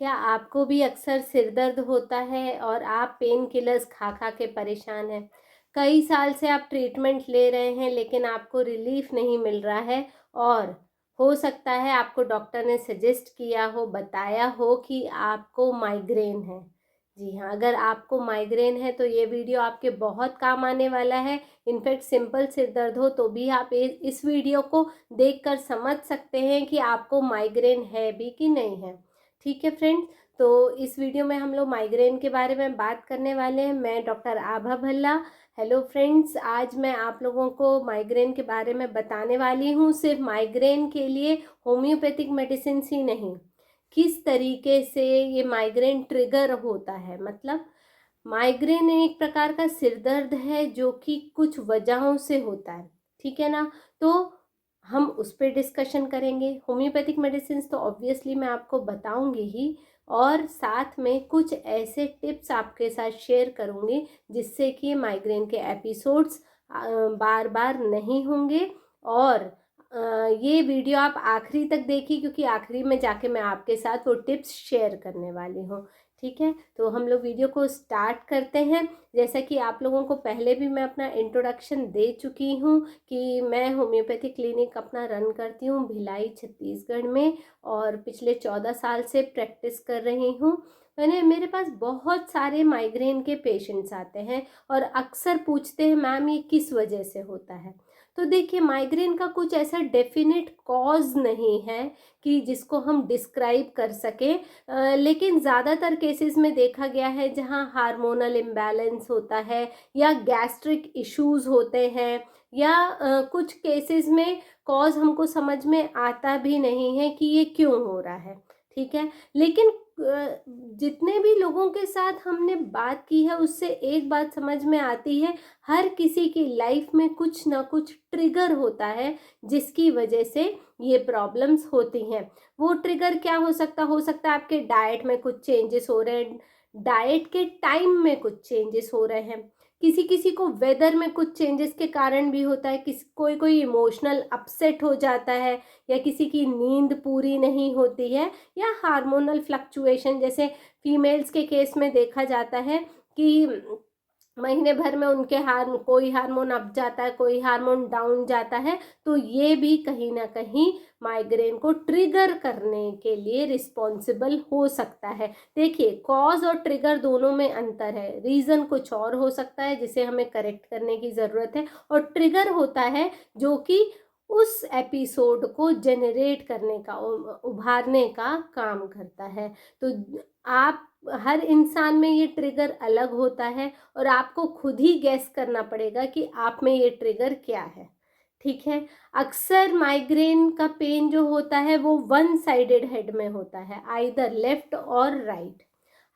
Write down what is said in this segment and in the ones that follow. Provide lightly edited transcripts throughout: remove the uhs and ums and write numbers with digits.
क्या आपको भी अक्सर सिर दर्द होता है और आप पेन किलर्स खा खा के परेशान हैं? कई साल से आप ट्रीटमेंट ले रहे हैं लेकिन आपको रिलीफ नहीं मिल रहा है और हो सकता है आपको डॉक्टर ने सजेस्ट किया हो, बताया हो कि आपको माइग्रेन है। जी हाँ, अगर आपको माइग्रेन है तो ये वीडियो आपके बहुत काम आने वाला है। इनफैक्ट सिंपल सिर दर्द हो तो भी आप इस वीडियो को देखकर समझ सकते हैं कि आपको माइग्रेन है भी कि नहीं है। ठीक है फ्रेंड्स, तो इस वीडियो में हम लोग माइग्रेन के बारे में बात करने वाले हैं। मैं डॉक्टर आभा भल्ला। हेलो फ्रेंड्स, आज मैं आप लोगों को माइग्रेन के बारे में बताने वाली हूँ। सिर्फ माइग्रेन के लिए होम्योपैथिक मेडिसिन ही नहीं, किस तरीके से ये माइग्रेन ट्रिगर होता है। मतलब माइग्रेन एक प्रकार का सिर दर्द है जो कि कुछ वजहों से होता है, ठीक है ना। तो हम उस पर डिस्कशन करेंगे। होम्योपैथिक मेडिसिन तो ऑब्वियसली मैं आपको बताऊंगी ही, और साथ में कुछ ऐसे टिप्स आपके साथ शेयर करूंगी जिससे कि माइग्रेन के एपिसोड्स बार बार नहीं होंगे। और ये वीडियो आप आखिरी तक देखिए क्योंकि आखिरी में जाके मैं आपके साथ वो टिप्स शेयर करने वाली हूँ। ठीक है, तो हम लोग वीडियो को स्टार्ट करते हैं। जैसा कि आप लोगों को पहले भी मैं अपना इंट्रोडक्शन दे चुकी हूँ कि मैं होम्योपैथी क्लिनिक अपना रन करती हूँ भिलाई छत्तीसगढ़ में, और पिछले 14 साल से प्रैक्टिस कर रही हूँ। मेरे पास बहुत सारे माइग्रेन के पेशेंट्स आते हैं और अक्सर पूछते हैं मैम ये किस वजह से होता है। तो देखिए, माइग्रेन का कुछ ऐसा डेफिनेट कॉज नहीं है कि जिसको हम डिस्क्राइब कर सकें, लेकिन ज़्यादातर केसेस में देखा गया है जहाँ हार्मोनल इम्बैलेंस होता है या गैस्ट्रिक इश्यूज होते हैं, या कुछ केसेस में कॉज हमको समझ में आता भी नहीं है कि ये क्यों हो रहा है। ठीक है, लेकिन जितने भी लोगों के साथ हमने बात की है उससे एक बात समझ में आती है, हर किसी की लाइफ में कुछ ना कुछ ट्रिगर होता है जिसकी वजह से ये प्रॉब्लम्स होती हैं। वो ट्रिगर क्या हो सकता है आपके डाइट में कुछ चेंजेस हो रहे हैं, डाइट के टाइम में कुछ चेंजेस हो रहे हैं, किसी किसी को वेदर में कुछ चेंजेस के कारण भी होता है, किसी कोई कोई इमोशनल अपसेट हो जाता है, या किसी की नींद पूरी नहीं होती है, या हार्मोनल फ्लक्चुएशन जैसे फीमेल्स के केस में देखा जाता है कि महीने भर में उनके कोई हार्मोन अप जाता है, कोई हार्मोन डाउन जाता है। तो ये भी कहीं ना कहीं माइग्रेन को ट्रिगर करने के लिए रिस्पॉन्सिबल हो सकता है। देखिए, कॉज और ट्रिगर दोनों में अंतर है। रीज़न कुछ और हो सकता है जिसे हमें करेक्ट करने की ज़रूरत है, और ट्रिगर होता है जो कि उस एपिसोड को जनरेट करने का, उभारने का काम करता है। तो आप, हर इंसान में ये ट्रिगर अलग होता है और आपको खुद ही गैस करना पड़ेगा कि आप में ये ट्रिगर क्या है। ठीक है, अक्सर माइग्रेन का पेन जो होता है वो वन साइडेड हेड में होता है, आइदर लेफ्ट और राइट।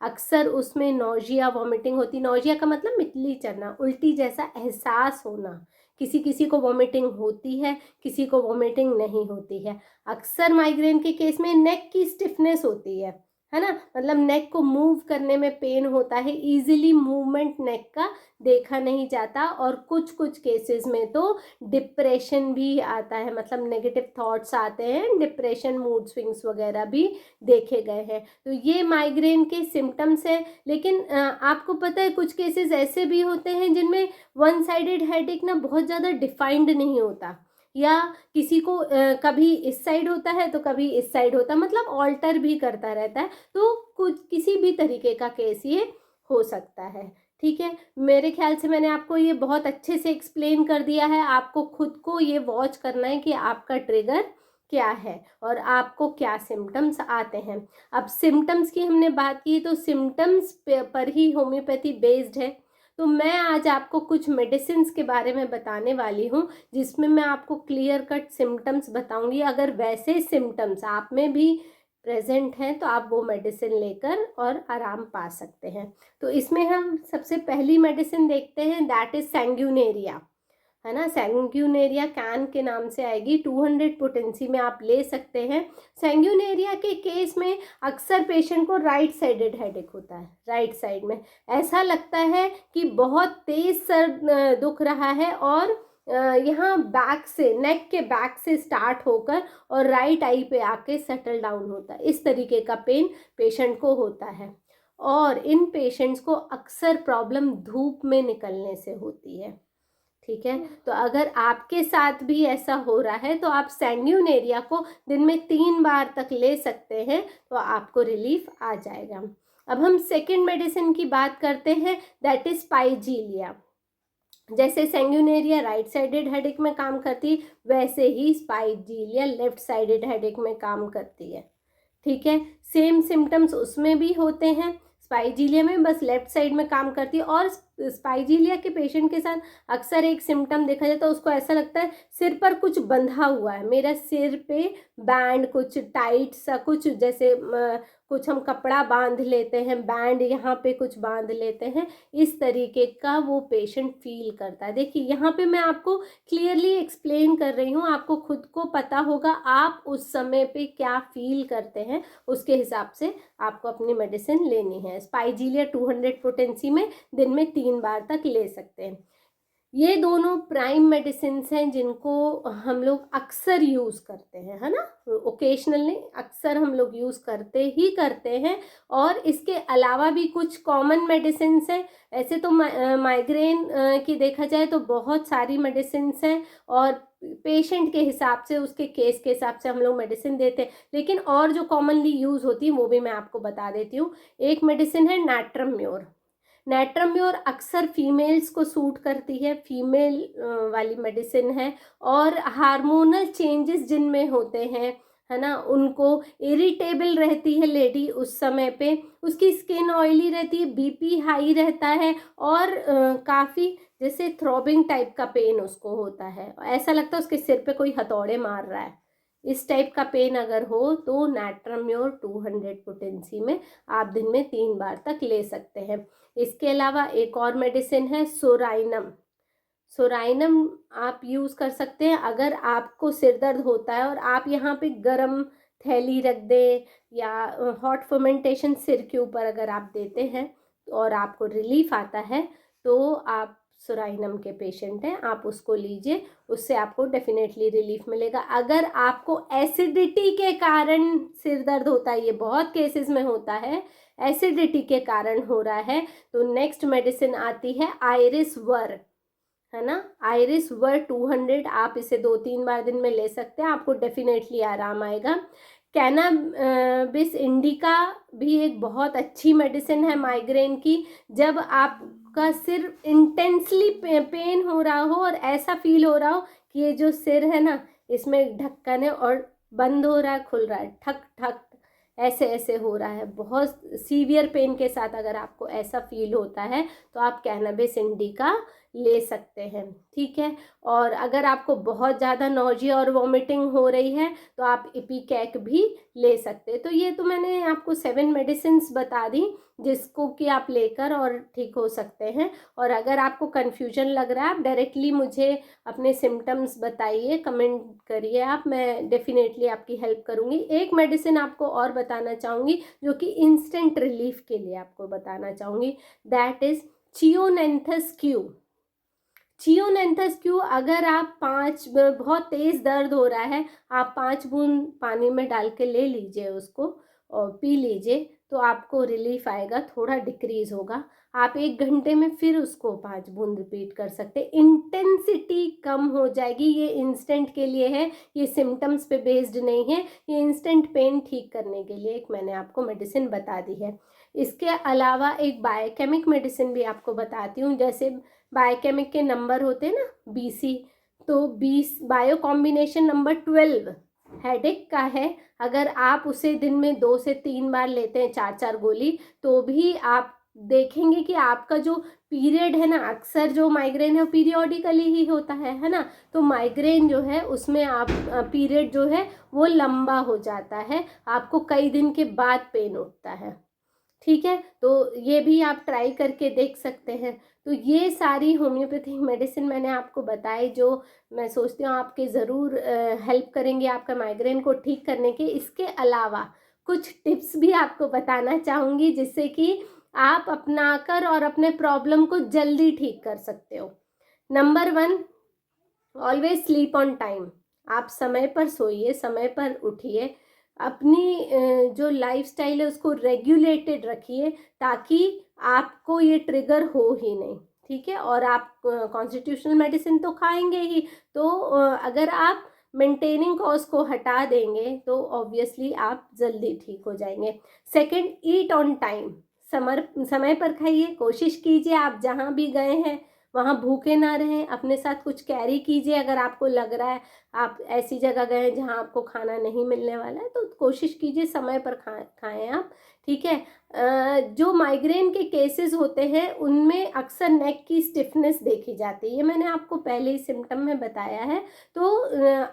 अक्सर उसमें नौजिया वॉमिटिंग होती। नौजिया का मतलब मितली चढ़ना, उल्टी जैसा एहसास होना। किसी किसी को वॉमिटिंग होती है, किसी को वॉमिटिंग नहीं होती है। अक्सर माइग्रेन के केस में नेक की स्टिफनेस होती है ना, मतलब नेक को मूव करने में पेन होता है, इजीली मूवमेंट नेक का देखा नहीं जाता, और कुछ कुछ केसेस में तो डिप्रेशन भी आता है, मतलब नेगेटिव थॉट्स आते हैं, डिप्रेशन, मूड स्विंग्स वगैरह भी देखे गए हैं। तो ये माइग्रेन के सिम्टम्स हैं। लेकिन आपको पता है कुछ केसेस ऐसे भी होते हैं जिनमें वन साइडेड हेडेक ना बहुत ज़्यादा डिफाइंड नहीं होता, या किसी को कभी इस साइड होता है तो कभी इस साइड होता है, मतलब ऑल्टर भी करता रहता है। तो कुछ किसी भी तरीके का केस ये हो सकता है। ठीक है, मेरे ख्याल से मैंने आपको ये बहुत अच्छे से एक्सप्लेन कर दिया है। आपको खुद को ये वॉच करना है कि आपका ट्रिगर क्या है और आपको क्या सिम्टम्स आते हैं। अब सिम्टम्स की हमने बात की तो सिम्टम्स पर ही होम्योपैथी बेस्ड है। तो मैं आज आपको कुछ मेडिसिन्स के बारे में बताने वाली हूँ जिसमें मैं आपको क्लियर कट सिम्टम्स बताऊंगी। अगर वैसे सिम्टम्स आप में भी प्रेजेंट हैं तो आप वो मेडिसिन लेकर और आराम पा सकते हैं। तो इसमें हम सबसे पहली मेडिसिन देखते हैं, दैट इज सैंग्यूनेरिया, है ना। सैंग्यूनेरिया कैन के नाम से आएगी, 200 पोटेंसी में आप ले सकते हैं। सैंग्यूनेरिया के केस में अक्सर पेशेंट को राइट साइडेड हेडेक होता है। राइट साइड में ऐसा लगता है कि बहुत तेज सर दुख रहा है और यहाँ बैक से, नेक के बैक से स्टार्ट होकर और राइट आई पे आके सेटल डाउन होता है। इस तरीके का पेन पेशेंट को होता है और इन पेशेंट्स को अक्सर प्रॉब्लम धूप में निकलने से होती है। ठीक है, तो अगर आपके साथ भी ऐसा हो रहा है तो आप सैंड्यूनेरिया को दिन में 3 बार तक ले सकते हैं, तो आपको रिलीफ आ जाएगा। अब हम सेकेंड मेडिसिन की बात करते हैं, दैट इज स्पाइजीलिया। जैसे सैंग्यूनेरिया राइट साइडेड हेडेक में काम करती है, वैसे ही स्पाइजीलिया लेफ्ट साइडेड हेडेक में काम करती है। ठीक है, सेम सिम्टम्स उसमें भी होते हैं, स्पाइजीलिया में बस लेफ्ट साइड में काम करती है। और स्पाइजीलिया के पेशेंट के साथ अक्सर एक सिम्टम देखा जाता है, उसको ऐसा लगता है सिर पर कुछ बंधा हुआ है, मेरा सिर पे बैंड, कुछ टाइट सा, कुछ जैसे कुछ हम कपड़ा बांध लेते हैं, बैंड यहाँ पे कुछ बांध लेते हैं, इस तरीके का वो पेशेंट फील करता है। देखिए यहाँ पे मैं आपको क्लियरली एक्सप्लेन कर रही हूँ, आपको खुद को पता होगा आप उस समय पे क्या फील करते हैं, उसके हिसाब से आपको अपनी मेडिसिन लेनी है। स्पाइजीलिया 200 पोटेंसी में दिन में 3 बार तक ले सकते हैं। ये दोनों प्राइम मेडिसिन्स हैं जिनको हम लोग अक्सर यूज़ करते हैं, है ना, ओकेशनली अक्सर हम लोग यूज़ करते ही करते हैं। और इसके अलावा भी कुछ कॉमन मेडिसिन्स हैं। ऐसे तो माइग्रेन की देखा जाए तो बहुत सारी मेडिसिन्स हैं और पेशेंट के हिसाब से, उसके केस के हिसाब से हम लोग मेडिसिन देते हैं, लेकिन और जो कॉमनली यूज़ होती है वो भी मैं आपको बता देती हूँ। एक मेडिसिन है नैट्रम्योर। नैट्रम्योर अक्सर फीमेल्स को सूट करती है, फीमेल वाली मेडिसिन है। और हार्मोनल चेंजेस जिनमें होते हैं, है ना, उनको इरिटेबल रहती है लेडी उस समय पे, उसकी स्किन ऑयली रहती है, बीपी हाई रहता है और काफ़ी जैसे थ्रॉबिंग टाइप का पेन उसको होता है, ऐसा लगता है उसके सिर पे कोई हथौड़े मार रहा है। इस टाइप का पेन अगर हो तो नैट्रम्योर 200 पोटेंसी में आप दिन में 3 बार तक ले सकते हैं। इसके अलावा एक और मेडिसिन है सोराइनम। सोराइनम आप यूज़ कर सकते हैं अगर आपको सिर दर्द होता है और आप यहाँ पे गरम थैली रख दें या हॉट फर्मेंटेशन सिर के ऊपर अगर आप देते हैं और आपको रिलीफ आता है, तो आप सोराइनम के पेशेंट हैं, आप उसको लीजिए, उससे आपको डेफिनेटली रिलीफ मिलेगा। अगर आपको एसिडिटी के कारण सिर दर्द होता है, ये बहुत केसेस में होता है, एसिडिटी के कारण हो रहा है, तो नेक्स्ट मेडिसिन आती है आयरिस वर, है ना, आयरिस वर 200। आप इसे 2-3 बार दिन में ले सकते हैं, आपको डेफिनेटली आराम आएगा। कैनाबिस इंडिका भी एक बहुत अच्छी मेडिसिन है माइग्रेन की। जब आपका सिर इंटेंसली पेन हो रहा हो और ऐसा फील हो रहा हो कि ये जो सिर है ना, इसमें ढक्कन है और बंद हो रहा है, खुल रहा है, ठक ठक ऐसे ऐसे हो रहा है, बहुत सीवियर पेन के साथ अगर आपको ऐसा फील होता है तो आप कैनाबिस इंडिका ले सकते हैं। ठीक है, और अगर आपको बहुत ज़्यादा नॉजिया और वॉमिटिंग हो रही है तो आप इपिकैक भी ले सकते हैं। तो ये तो मैंने आपको 7 मेडिसिन्स बता दी जिसको कि आप लेकर और ठीक हो सकते हैं। और अगर आपको कन्फ्यूजन लग रहा है, आप डायरेक्टली मुझे अपने सिम्टम्स बताइए, कमेंट करिए आप, मैं डेफिनेटली आपकी हेल्प करूँगी। एक मेडिसिन आपको और बताना चाहूँगी जो कि इंस्टेंट रिलीफ के लिए आपको बताना चाहूँगी, दैट इज़ चियोनेंथस क्यू। चियोनेंथस क्यू अगर आप 5 बहुत तेज़ दर्द हो रहा है, आप 5 बूंद पानी में डाल के ले लीजिए उसको और पी लीजिए, तो आपको रिलीफ आएगा, थोड़ा डिक्रीज़ होगा। आप 1 घंटे में फिर उसको 5 बूंद रिपीट कर सकते हैं, इंटेंसिटी कम हो जाएगी। ये इंस्टेंट के लिए है, ये सिम्टम्स पे बेस्ड नहीं है, ये इंस्टेंट पेन ठीक करने के लिए एक मैंने आपको मेडिसिन बता दी है। इसके अलावा एक बायोकेमिक मेडिसिन भी आपको बताती हूँ। जैसे बायोकेमिक के नंबर होते हैं ना, BC, तो 20 बायो कॉम्बिनेशन नंबर 12 हेडेक का है। अगर आप उसे दिन में 2 से 3 बार लेते हैं, 4-4 गोली, तो भी आप देखेंगे कि आपका जो पीरियड है ना, अक्सर जो माइग्रेन है वो पीरियोडिकली ही होता है ना, तो माइग्रेन जो है उसमें आप पीरियड जो है वो लंबा हो जाता है, आपको कई दिन के बाद पेन उठता है। ठीक है, तो ये भी आप ट्राई करके देख सकते हैं। तो ये सारी होम्योपैथिक मेडिसिन मैंने आपको बताई जो मैं सोचती हूँ आपके ज़रूर हेल्प करेंगे आपका माइग्रेन को ठीक करने के। इसके अलावा कुछ टिप्स भी आपको बताना चाहूँगी जिससे कि आप अपनाकर और अपने प्रॉब्लम को जल्दी ठीक कर सकते हो। Number 1, always sleep on time. आप समय पर सोइए, समय पर उठिए, अपनी जो लाइफस्टाइल है उसको रेगुलेटेड रखिए ताकि आपको ये ट्रिगर हो ही नहीं, ठीक है। और आप कॉन्स्टिट्यूशनल मेडिसिन तो खाएंगे ही, तो अगर आप मेंटेनिंग कॉज को हटा देंगे तो ऑब्वियसली आप जल्दी ठीक हो जाएंगे। Second, eat on time. समय पर खाइए। कोशिश कीजिए आप जहाँ भी गए हैं वहाँ भूखे ना रहें, अपने साथ कुछ कैरी कीजिए। अगर आपको लग रहा है आप ऐसी जगह गए हैं जहाँ आपको खाना नहीं मिलने वाला है तो कोशिश कीजिए समय पर खाएं आप, ठीक है। जो माइग्रेन के केसेस होते हैं उनमें अक्सर नेक की स्टिफनेस देखी जाती है, ये मैंने आपको पहले ही सिम्टम में बताया है। तो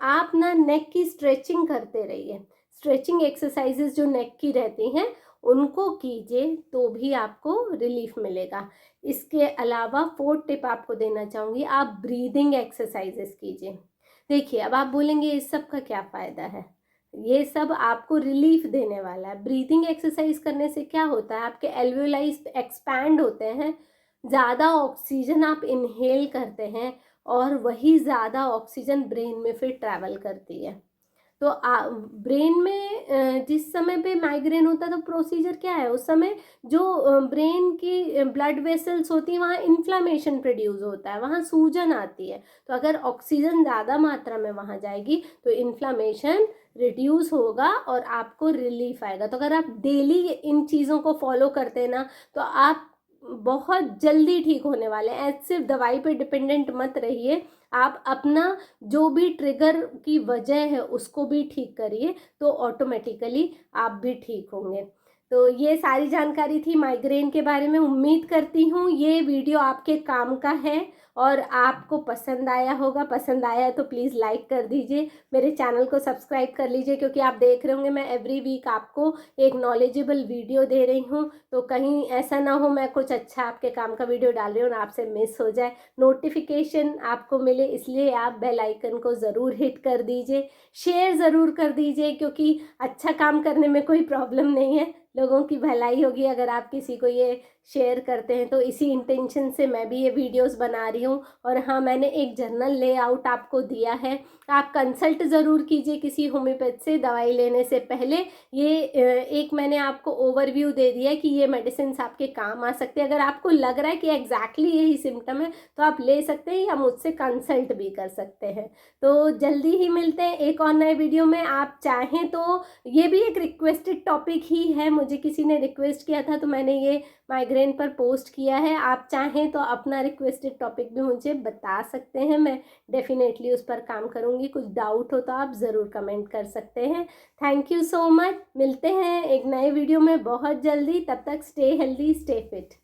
आप ना नेक की स्ट्रेचिंग करते रहिए। स्ट्रेचिंग एक्सरसाइजेज जो नेक की रहती हैं उनको कीजिए तो भी आपको रिलीफ मिलेगा। इसके अलावा फोर्थ टिप आपको देना चाहूँगी, आप ब्रीदिंग एक्सरसाइजेस कीजिए। देखिए अब आप बोलेंगे इस सब का क्या फ़ायदा है, ये सब आपको रिलीफ देने वाला है। ब्रीदिंग एक्सरसाइज करने से क्या होता है, आपके एल्वियोलाई एक्सपैंड होते हैं, ज़्यादा ऑक्सीजन आप इनहेल करते हैं और वही ज़्यादा ऑक्सीजन ब्रेन में फिर ट्रैवल करती है। तो ब्रेन में जिस समय पे माइग्रेन होता है तो प्रोसीजर क्या है, उस समय जो ब्रेन की ब्लड वेसल्स होती हैं वहाँ इन्फ्लामेशन प्रोड्यूस होता है, वहाँ सूजन आती है। तो अगर ऑक्सीजन ज़्यादा मात्रा में वहाँ जाएगी तो इन्फ्लामेशन रिड्यूस होगा और आपको रिलीफ आएगा। तो अगर आप डेली इन चीज़ों को फॉलो करते हैं ना तो आप बहुत जल्दी ठीक होने वाले हैं। सिर्फ दवाई पे डिपेंडेंट मत रहिए, आप अपना जो भी ट्रिगर की वजह है उसको भी ठीक करिए तो ऑटोमेटिकली आप भी ठीक होंगे। तो ये सारी जानकारी थी माइग्रेन के बारे में। उम्मीद करती हूँ ये वीडियो आपके काम का है और आपको पसंद आया होगा। पसंद आया है तो प्लीज़ लाइक कर दीजिए, मेरे चैनल को सब्सक्राइब कर लीजिए, क्योंकि आप देख रहे होंगे मैं एवरी वीक आपको एक नॉलेजेबल वीडियो दे रही हूँ। तो कहीं ऐसा ना हो मैं कुछ अच्छा आपके काम का वीडियो डाल रही हूँ और आपसे मिस हो जाए। नोटिफिकेशन आपको मिले इसलिए आप बेल आइकन को ज़रूर हिट कर दीजिए, शेयर ज़रूर कर दीजिए, क्योंकि अच्छा काम करने में कोई प्रॉब्लम नहीं है, लोगों की भलाई होगी अगर आप किसी को ये शेयर करते हैं। तो इसी इंटेंशन से मैं भी ये वीडियोस बना रही हूँ। और हाँ, मैंने एक जर्नल लेआउट आपको दिया है, आप कंसल्ट ज़रूर कीजिए किसी होम्योपैथ से दवाई लेने से पहले। ये एक मैंने आपको ओवरव्यू दे दिया है कि ये मेडिसिन आपके काम आ सकते हैं। अगर आपको लग रहा है कि एग्जैक्टली यही सिम्टम है तो आप ले सकते हैं या मुझसे कंसल्ट भी कर सकते हैं। तो जल्दी ही मिलते हैं एक और नए वीडियो में। आप चाहें तो ये भी एक रिक्वेस्टेड टॉपिक ही है, मुझे किसी ने रिक्वेस्ट किया था तो मैंने ये माइग्रेन पर पोस्ट किया है। आप चाहें तो अपना रिक्वेस्टेड टॉपिक भी मुझे बता सकते हैं, मैं डेफिनेटली उस पर काम करूँगी। कुछ डाउट हो तो आप ज़रूर कमेंट कर सकते हैं। Thank you so much. मिलते हैं एक नए वीडियो में बहुत जल्दी, तब तक स्टे हेल्दी, स्टे फिट।